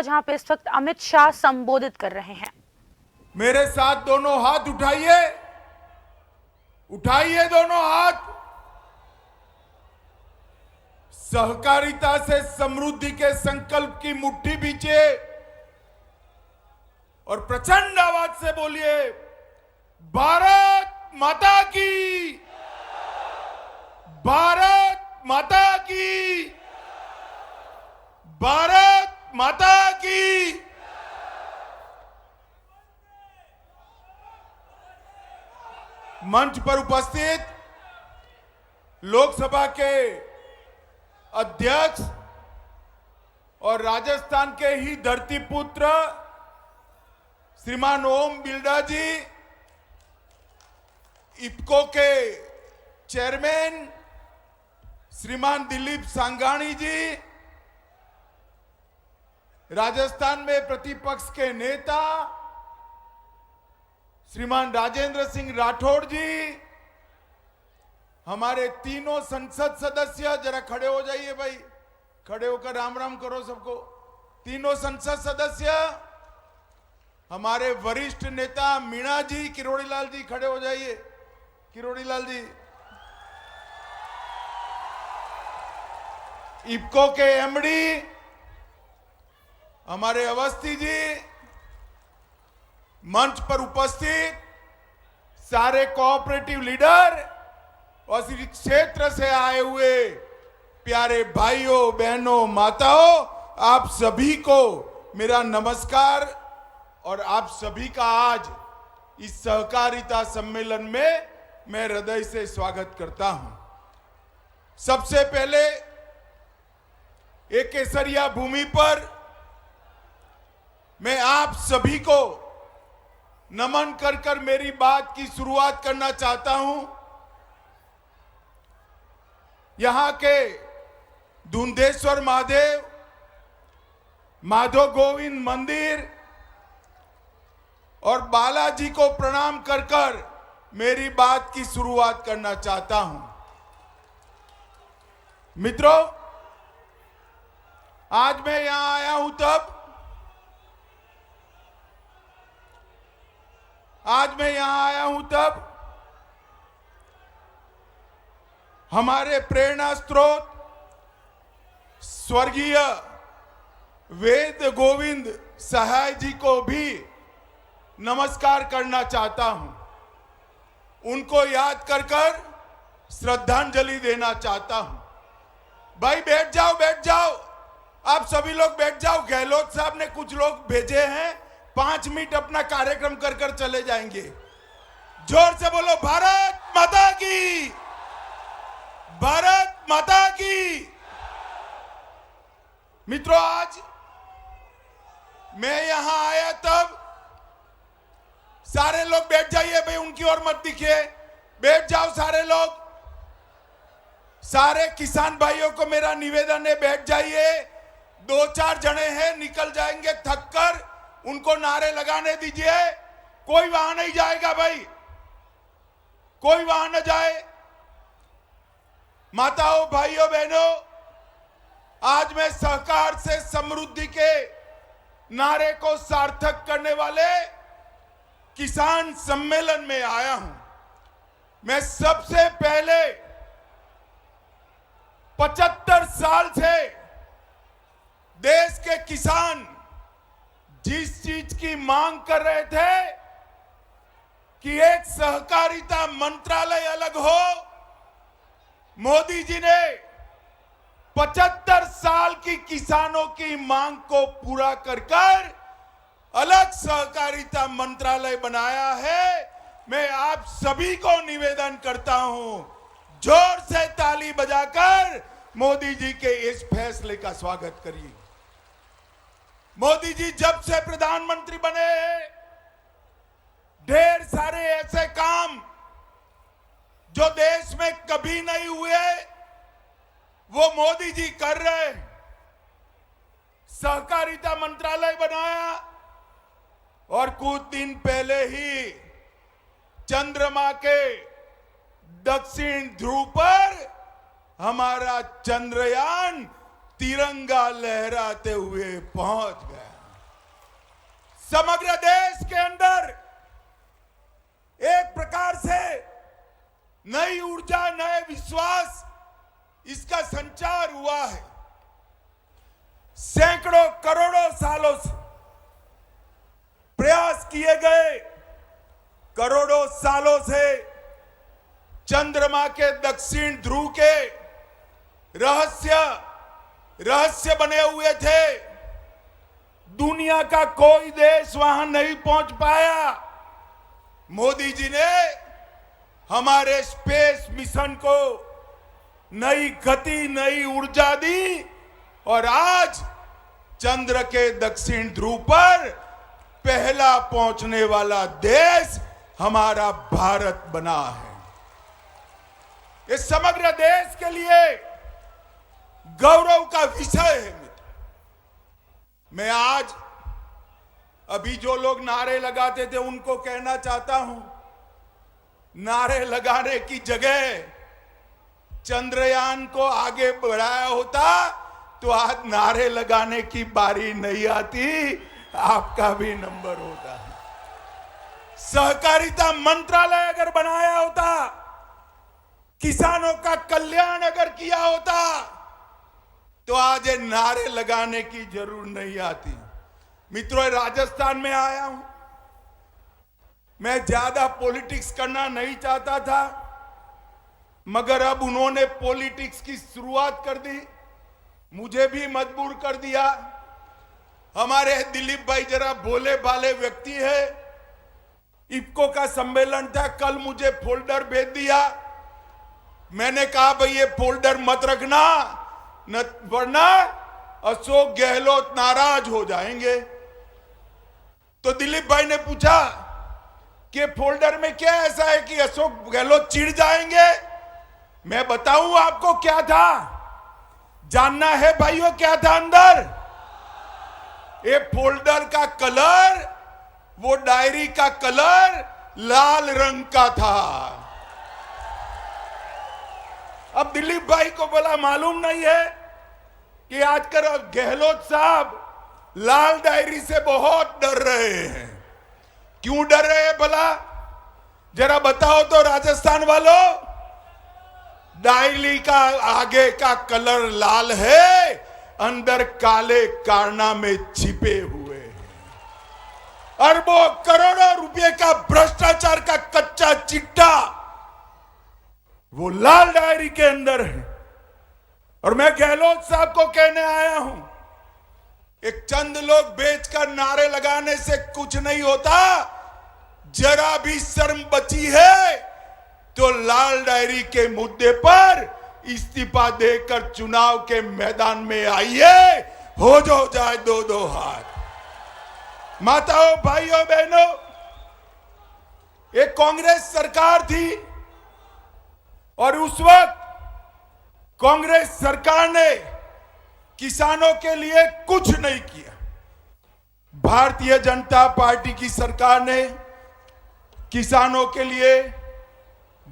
जहां पे इस वक्त अमित शाह संबोधित कर रहे हैं। मेरे साथ दोनों हाथ उठाइए, उठाइए दोनों हाथ। सहकारिता से समृद्धि के संकल्प की मुट्ठी बीचे और प्रचंड आवाज से बोलिए, भारत माता की, भारत माता की, भारत माता की। मंच पर उपस्थित लोकसभा के अध्यक्ष और राजस्थान के ही धरतीपुत्र श्रीमान ओम बिरला जी, इफ्को के चेयरमैन श्रीमान दिलीप सांघानी जी, राजस्थान में प्रतिपक्ष के नेता श्रीमान राजेंद्र सिंह राठौड़ जी, हमारे तीनों संसद सदस्य, जरा खड़े हो जाइए भाई, खड़े होकर राम राम करो सबको। तीनों संसद सदस्य, हमारे वरिष्ठ नेता मीणा जी, किरोड़ी लाल जी खड़े हो जाइए, किरोड़ी लाल जी, इफ्को के एमडी हमारे अवस्थी जी, मंच पर उपस्थित सारे कोऑपरेटिव लीडर और इस क्षेत्र से आए हुए प्यारे भाइयों बहनों माताओं, आप सभी को मेरा नमस्कार और आप सभी का आज इस सहकारिता सम्मेलन में मैं हृदय से स्वागत करता हूं। सबसे पहले एक केसरिया भूमि पर मैं आप सभी को नमन कर कर मेरी बात की शुरुआत करना चाहता हूं। यहां के धुंधेश्वर महादेव, माधव गोविंद मंदिर और बालाजी को प्रणाम कर कर मेरी बात की शुरुआत करना चाहता हूं। मित्रों, आज मैं यहां आया हूं तब हमारे प्रेरणा स्रोत स्वर्गीय वेद गोविंद सहाय जी को भी नमस्कार करना चाहता हूं। उनको याद कर कर श्रद्धांजलि देना चाहता हूं। भाई बैठ जाओ, बैठ जाओ, आप सभी लोग बैठ जाओ। गहलोत साहब ने कुछ लोग भेजे हैं, 5 मिनट अपना कार्यक्रम कर कर चले जाएंगे। जोर से बोलो, भारत माता की, भारत माता की। मित्रों, आज मैं यहां आया तब सारे लोग बैठ जाइए भाई, उनकी ओर मत दिखिए, बैठ जाओ सारे लोग। सारे किसान भाइयों को मेरा निवेदन है, बैठ जाइए। 2-4 जने हैं, निकल जाएंगे थक कर, उनको नारे लगाने दीजिए। कोई वहां नहीं जाएगा भाई, कोई वहां न जाए। माताओं, भाइयों, बहनों, आज मैं सहकार से समृद्धि के नारे को सार्थक करने वाले किसान सम्मेलन में आया हूं। मैं सबसे पहले 75 साल से देश के किसान जिस चीज की मांग कर रहे थे कि एक सहकारिता मंत्रालय अलग हो, मोदी जी ने 75 साल की किसानों की मांग को पूरा कर कर अलग सहकारिता मंत्रालय बनाया है। मैं आप सभी को निवेदन करता हूं, जोर से ताली बजाकर मोदी जी के इस फैसले का स्वागत करिए। मोदी जी जब से प्रधानमंत्री बने हैं, ढेर सारे ऐसे काम जो देश में कभी नहीं हुए वो मोदी जी कर रहे हैं। सहकारिता मंत्रालय बनाया और कुछ दिन पहले ही चंद्रमा के दक्षिण ध्रुव पर हमारा चंद्रयान तिरंगा लहराते हुए पहुंच गया। समग्र देश के अंदर एक प्रकार से नई ऊर्जा, नए विश्वास, इसका संचार हुआ है। सैकड़ों करोड़ों सालों से प्रयास किए गए, करोड़ों सालों से चंद्रमा के दक्षिण ध्रुव के रहस्य बने हुए थे। दुनिया का कोई देश वहां नहीं पहुंच पाया। मोदी जी ने हमारे स्पेस मिशन को नई गति, नई ऊर्जा दी और आज चंद्र के दक्षिण ध्रुव पर पहला पहुंचने वाला देश हमारा भारत बना है। ये समग्र देश के लिए गौरव का विषय है। मित्र, मैं आज अभी जो लोग नारे लगाते थे उनको कहना चाहता हूं, नारे लगाने की जगह चंद्रयान को आगे बढ़ाया होता तो आज नारे लगाने की बारी नहीं आती, आपका भी नंबर होता है। सहकारिता मंत्रालय अगर बनाया होता, किसानों का कल्याण अगर किया होता तो आज ये नारे लगाने की जरूरत नहीं आती। मित्रों, राजस्थान में आया हूं, मैं ज्यादा पॉलिटिक्स करना नहीं चाहता था, मगर अब उन्होंने पॉलिटिक्स की शुरुआत कर दी, मुझे भी मजबूर कर दिया। हमारे दिलीप भाई जरा भोले भाले व्यक्ति है। इफ्को का सम्मेलन था, कल मुझे फोल्डर भेज दिया। मैंने कहा भाई ये फोल्डर मत रखना, वरना अशोक गहलोत नाराज हो जाएंगे। तो दिलीप भाई ने पूछा कि फोल्डर में क्या ऐसा है कि अशोक गहलोत चिढ़ जाएंगे। मैं बताऊं आपको क्या था, जानना है भाइयों क्या था अंदर? ये फोल्डर का कलर, वो डायरी का कलर लाल रंग का था। अब दिलीप भाई को बोला मालूम नहीं है कि आजकल गहलोत साहब लाल डायरी से बहुत डर रहे हैं। क्यों डर रहे हैं भला, जरा बताओ तो राजस्थान वालों। डायरी का आगे का कलर लाल है, अंदर काले कारनामे छिपे हुए हैं। अरबों करोड़ों रुपए का भ्रष्टाचार का कच्चा चिट्ठा वो लाल डायरी के अंदर है। और मैं गहलोत साहब को कहने आया हूं, एक चंद लोग बेचकर नारे लगाने से कुछ नहीं होता। जरा भी शर्म बची है तो लाल डायरी के मुद्दे पर इस्तीफा देकर चुनाव के मैदान में आइए, हो जाए दो दो हाथ। माताओं, भाइयों, बहनों, एक कांग्रेस सरकार थी और उस वक्त कांग्रेस सरकार ने किसानों के लिए कुछ नहीं किया। भारतीय जनता पार्टी की सरकार ने किसानों के लिए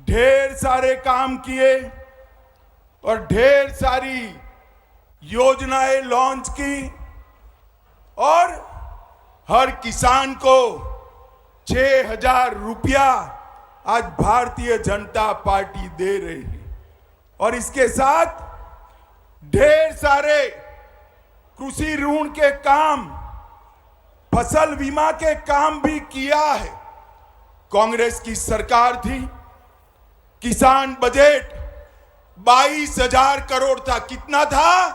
ढेर सारे काम किए और ढेर सारी योजनाएं लॉन्च की और हर किसान को 6,000 रुपया आज भारतीय जनता पार्टी दे रही है। और इसके साथ ढेर सारे कृषि ऋण के काम, फसल बीमा के काम भी किया है। कांग्रेस की सरकार थी, किसान बजट 22,000 करोड़ था। कितना था?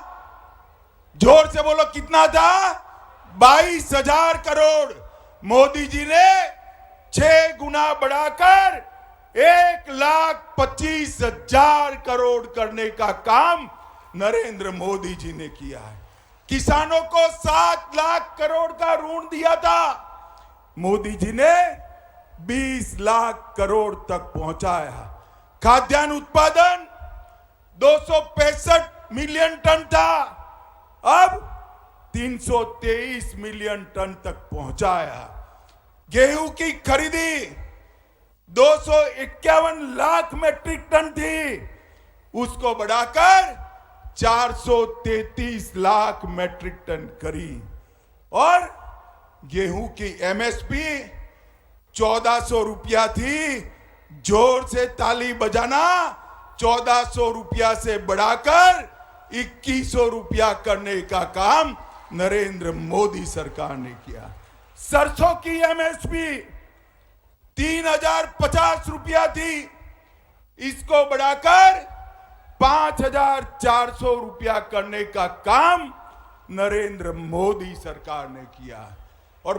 जोर से बोलो, कितना था? 22,000 करोड़। मोदी जी ने 6 गुना बढ़ाकर 1,25,000 करोड़ करने का काम नरेंद्र मोदी जी ने किया है। किसानों को 7 लाख करोड़ का ऋण दिया था, मोदी जी ने 20 लाख करोड़ तक पहुंचाया। खाद्यान्न उत्पादन 265 मिलियन टन था, अब 323 मिलियन टन तक पहुंचाया। गेहूं की खरीदी 251 लाख मेट्रिक टन थी, उसको बढ़ाकर 433 लाख मेट्रिक टन करी। और गेहूं की एमएसपी 1400 रुपया थी। जोर से ताली बजाना। 1400 रुपया से बढ़ाकर 2100 रुपया करने का काम नरेंद्र मोदी सरकार ने किया। सरसों की एमएसपी 3050 रुपया थी, इसको बढ़ाकर 5400 रुपया करने का काम नरेंद्र मोदी सरकार ने किया। और